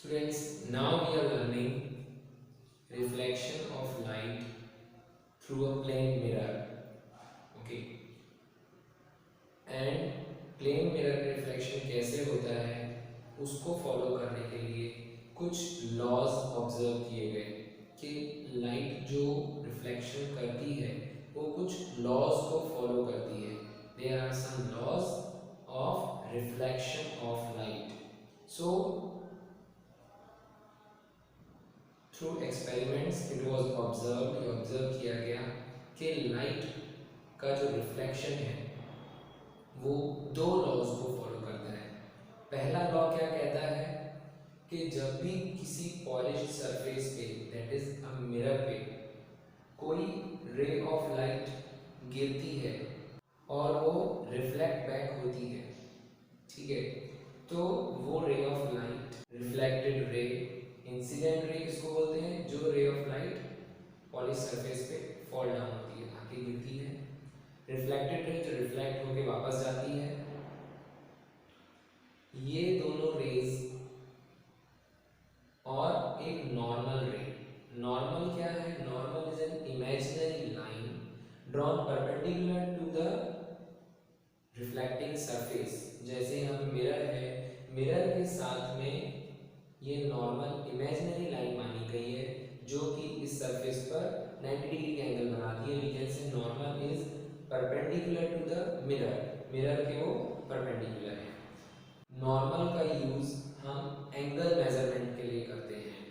Students, now we are learning reflection of light through a plane mirror. Okay, and plane mirror reflection कैसे होता है उसको follow करने के लिए कुछ लॉज ऑब्जर्व किए गए कि लाइट जो रिफ्लेक्शन करती है वो कुछ लॉज को फॉलो करती है. There are some laws of reflection of light. So through experiments it was observed किया गया कि लाइट का जो रिफ्लेक्शन है वो दो लॉज को फॉलो करता है. पहला लॉ क्या कहता है कि जब भी किसी पॉलिश्ड सरफेस पे दैट इज अ मिरर पे कोई रे ऑफ लाइट गिरती है और वो रिफ्लेक्ट बैक होती है, ठीक है, तो वो रे of light reflected ray, incident ray किसको बोलते हैं, जो रे ऑफ लाइट पॉलिश सरफेस पे फॉल डाउन होती है, आके गिरती है. रिफ्लेक्टेड रे जो रिफ्लेक्ट होके वापस जाती है. ये दोनों रेज और एक नॉर्मल रे. नॉर्मल क्या है? Normal is an imaginary line drawn perpendicular to the reflecting surface. जैसे यहाँ पे मिरर है, मिरर के साथ में ये नॉर्मल इमेजिनरी लाइन मानी गई है जो कि इस सरफेस पर 90 डिग्री का एंगल बनाती है. We can say normal is perpendicular to the mirror. Mirror के वो परपेंडिकुलर है. नॉर्मल का यूज हम एंगल मेजरमेंट के लिए करते हैं.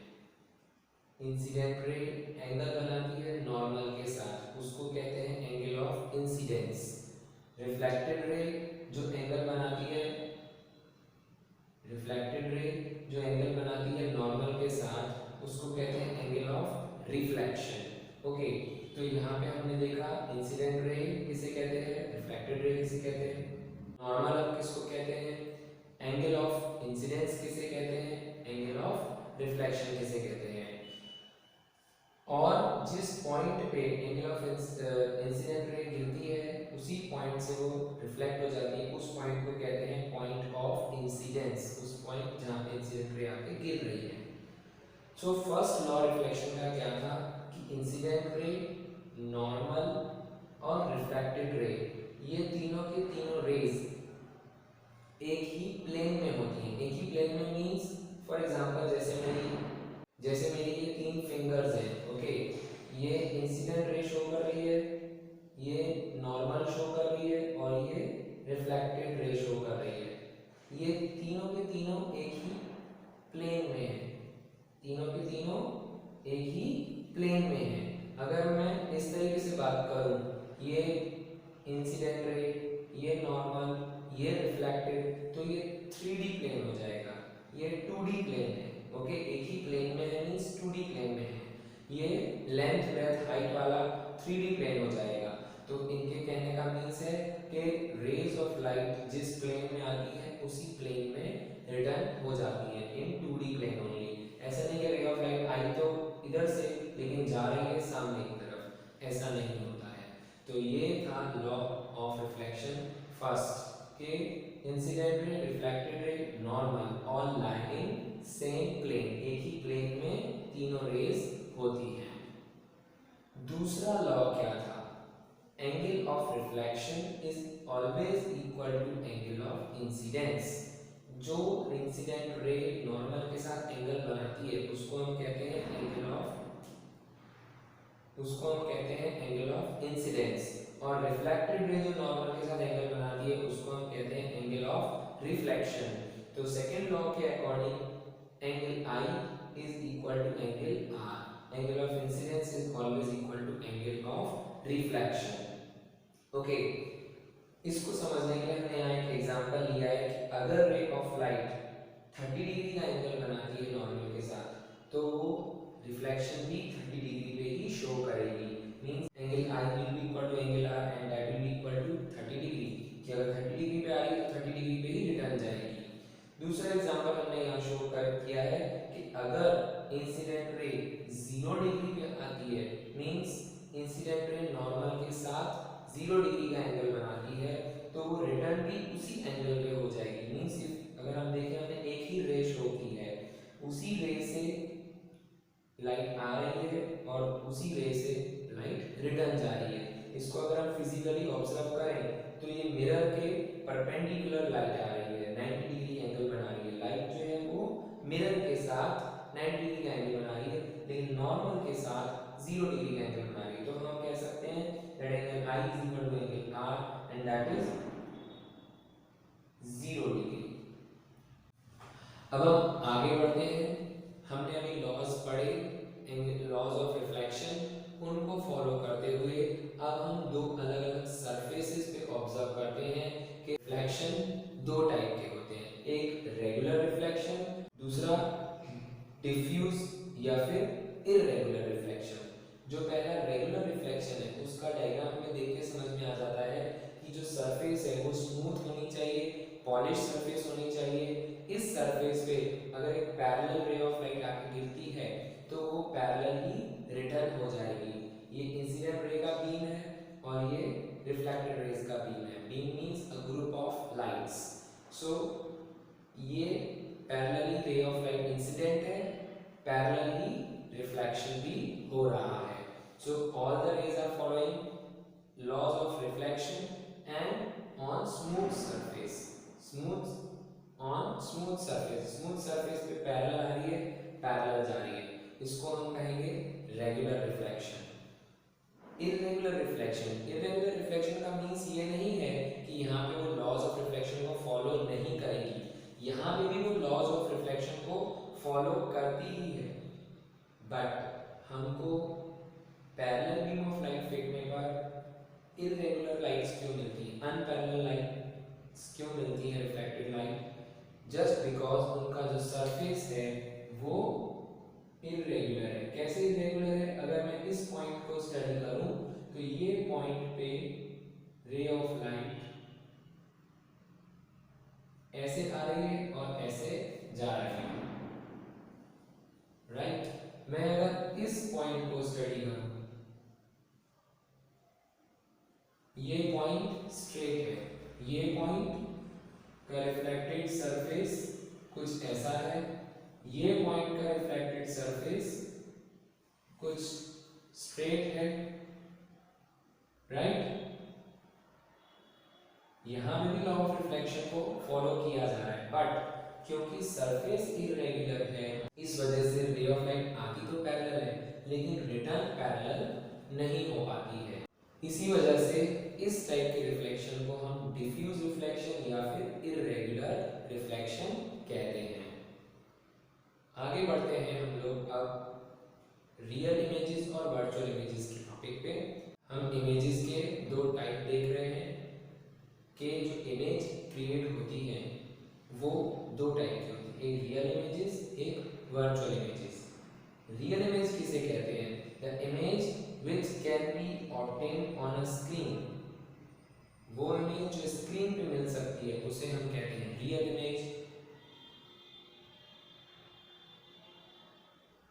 इंसिडेंट रे एंगल बनाती है नॉर्मल के साथ, उसको कहते हैं angle of incidence. Reflected ray जो एंगल बनाती है, रिफ्लेक्टेड रे जो एंगल बनाती है नॉर्मल के साथ, उसको कहते हैं एंगल ऑफ रिफ्लेक्शन. ओके, तो यहाँ पे हमने देखा इंसिडेंट रे किसे कहते हैं, रिफ्लेक्टेड रे किसे कहते हैं, नॉर्मल अब किसको कहते हैं, एंगल ऑफ इंसिडेंस किसे कहते हैं, एंगल ऑफ रिफ्लेक्शन किसे कहते हैं. और जिस पॉइंट पे एंगल ऑफ इंसिडेंट रे गिरती है उसी पॉइंट से वो रिफ्लेक्ट हो जाती है, उस पॉइंट को कहते हैं पॉइंट ऑफ इंसिडेंस. उस पॉइंट जहाँ पे इंसिडेंट रे आके गिर रही है. सो फर्स्ट लॉ रिफ्लेक्शन का क्या था कि इंसिडेंट रे, नॉर्मल और रिफ्लेक्टेड रे, ये तीनों के तीनों रेज एक ही प्लेन में होती हैं. एक ही प्लेन में मीन्स फॉर एग्जांपल जैसे मेरी ये तीन फिंगर्स हैं. ओके, ये इंसिडेंट रे शो कर रही है, ये नॉर्मल शो कर रही है और ये रिफ्लेक्टेड रे शो कर रही है. ये तीनों के तीनों एक ही प्लेन में है. तीनों के तीनों एक ही प्लेन में है. अगर मैं इस तरीके से बात करूं, ये इंसिडेंट रे, ये नॉर्मल, ये रिफ्लेक्टेड, तो ये 3D प्लेन हो जाएगा. ये 2D प्लेन है. ओके, एक ही प्लेन में है मींस 2D प्लेन में है. ये लेंथ ब्रेथ हाइट वाला 3D प्लेन हो जाएगा. तो इनके कहने का मीन्स है कि रेज ऑफ लाइट जिस प्लेन में आती है उसी प्लेन में रिटर्न हो जाती है इन 2D प्लेन ओनली. ऐसा नहीं कि रे ऑफ लाइट आई तो इधर से लेकिन जा रही है सामने की तरफ, ऐसा नहीं होता है. तो ये था लॉ ऑफ रिफ्लेक्शन फर्स्ट के incident ray, reflected ray, normal all lie in same plane. एक ही प्लेन में तीनों रेज होती हैं. दूसरा लॉ क्या था? Angle of reflection is always equal to angle of incidence. जो इंसिडेंट रे नॉर्मल के साथ एंगल बनाती है उसको हम कहते हैं एंगल ऑफ इंसिडेंस. और रिफ्लेक्टेड रे जो नॉर्मल के साथ एंगल बनाती है उसको हम कहते हैं एंगल ऑफ रिफ्लेक्शन. तो सेकंड लॉ के according angle I is equal to angle R. Angle of incidence is always equal to angle of reflection. Okay, इसको समझने के लिए हमने यहाँ एक एग्जांपल लिया है कि अगर रे ऑफ लाइट 30 डिग्री का एंगल बनाती है नॉर्मल के साथ, तो वो रिफ्लेक्शन भी 30 डिग्री पे ही शो करेगी. Means angle I will be equal to angle R and that will be equal to 30 degree. कि अगर 30 डिग्री पे आ रही है तो 30 डिग्री पे ही रिटर्न जाएगी. दूसरा एग्जांपल हमने यहाँ शो कर किया है कि अगर इंसिडेंट रे 0 डिग्री पे आती है, मींस इंसिडेंट रे नॉर्मल के साथ 0 डिग्री का एंगल बनाती है, तो वो रिटर्न भी उसी एंगल पे हो जाएगी. मींस अगर हम देखें हमने एक ही रे शो की है, उसी लाइट आ रही है और उसी रे से लाइट रिटर्न जा रही है। इसको अगर हम फिजिकली ऑब्जर्व करें तो ये मिरर के परपेंडिकुलर लाइट आ रही है, 90 डिग्री एंगल बना रही है। लाइट जो है वो मिरर के साथ 90 डिग्री एंगल बना रही है, लेकिन नॉर्मल के साथ 0 डिग्री एंगल बना रही है। तो हम कह सकते हैं that angle I is equal to angle R and that is 0 degree. अब हम आगे बढ़ते हैं। हमने अभी लॉज पढ़े, लॉज ऑफ रिफ्लेक्शन, उनको फॉलो करते हुए अब हम दो अलग अलग सरफेसेस पे ऑब्जर्व करते हैं कि रिफ्लेक्शन दो टाइप के होते हैं, एक रेगुलर रिफ्लेक्शन, दूसरा डिफ्यूज या फिर इररेगुलर रिफ्लेक्शन। जो पहला रेगुलर रिफ्लेक्शन है उसका डायग्राम में देख के समझ में आ जाता है कि जो सरफेस है वो स्मूथ होनी चाहिए, पॉलिश सरफेस होनी चाहिए। इस सरफेस पे अगर एक पैरेलल रे ऑफ लाइट आके गिरती है तो वो पैरेलल ही रिटर्न हो जाएगी। ये इंसिडेंट रे का बीम है और ये रिफ्लेक्टेड रेज का बीम है। Beam means a group of lights. So ये parallely ray of light incident है, पैरेलली रिफ्लेक्शन भी हो रहा है। So all the rays are following laws of reflection and on smooth surface, smooth surface पे parallel आ रही है, पैरेलल जा रही है, इसको हम कहेंगे रेगुलर रिफ्लेक्शन। इररेगुलर रिफ्लेक्शन का मींस ये नहीं है कि यहाँ पे वो लॉज ऑफ रिफ्लेक्शन को फॉलो नहीं करेगी, यहाँ पे भी वो लॉज ऑफ रिफ्लेक्शन को फॉलो करती ही है, बट हमको पैरेलल बीम ऑफ लाइट फेंकने पर इररेगुलर लाइट्स क्यों मिलती हैं, अनपैरेलल लाइट्स क्यों मिलती हैं रिफ्लेक्टेड लाइट? जस्ट बिकॉज उनका जो सरफेस है वो इररेगुलर है। कैसे इररेगुलर है? अगर मैं इस पॉइंट को स्टडी करूं तो ये पॉइंट पे रे ऑफ लाइट ऐसे आ रही है और ऐसे जा रही है, राइट? मैं अगर इस पॉइंट को स्टडी करूं, ये पॉइंट स्ट्रेट है, ये पॉइंट का रिफ्लेक्टेड सरफेस कुछ ऐसा है, ये पॉइंट का रिफ्लेक्टेड सरफेस कुछ स्ट्रेट है, राइट? यहां पे भी लॉ ऑफ रिफ्लेक्शन को फॉलो किया जा रहा है, बट क्योंकि सरफेस इररेगुलर है इस वजह से रे ऑफ लाइट आती तो पैरेलल है लेकिन रिटर्न पैरेलल नहीं हो पाती है। इसी वजह से इस टाइप के रिफ्लेक्शन को हम डिफ्यूज रिफ्लेक्शन या फिर इररेगुलर रिफ्लेक्शन कहते हैं। आगे बढ़ते हैं हम लोग अब रियल इमेजेस और वर्चुअल इमेजेस के टॉपिक पे। हम इमेजेस के दो टाइप देख रहे हैं कि जो इमेज क्रिएट होती है वो दो टाइप की होती है, एक रियल इमेजेस, एक वर्चुअल इमेजेस। रियल इमेज किसे कहते हैं? The image which can be obtained on a screen, वो इमेज जो स्क्रीन पे मिल सकती है उसे हम कहते हैं रियल इमेज।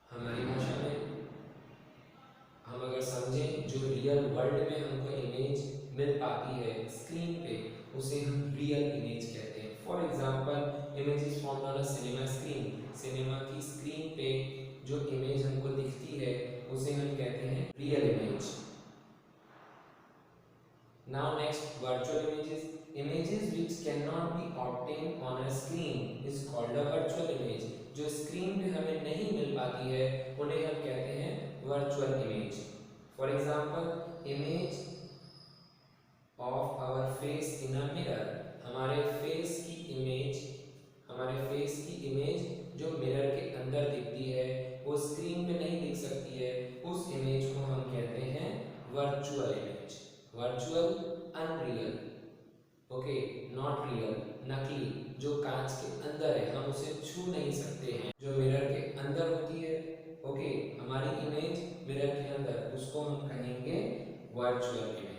हमारी भाषा में हम अगर समझें जो रियल वर्ल्ड में हमको इमेज मिल पाती है स्क्रीन पे उसे हम रियल इमेज कहते हैं। For example images found on a cinema screen, cinema की स्क्रीन पे जो इमेज हमको दिखती है उसे हम कहते हैं real image. Now next, virtual images. Images which cannot be obtained on a screen is called a virtual image. जो स्क्रीन पे हमें नहीं मिल पाती है उन्हें हम कहते हैं virtual image. For example, image of our face in a mirror. हमारे फेस की इमेज जो मिरर के अंदर दिखती है वो स्क्रीन पे नहीं दिख सकती है, उस इमेज को हम कहते हैं virtual image. Virtual, unreal, okay, not real, नकली, जो कांच के अंदर है, हम उसे छू नहीं सकते हैं, जो मिरर के अंदर होती है, ओके, हमारी इमेज मिरर के अंदर, उसको हम कहेंगे वर्चुअल इमेज।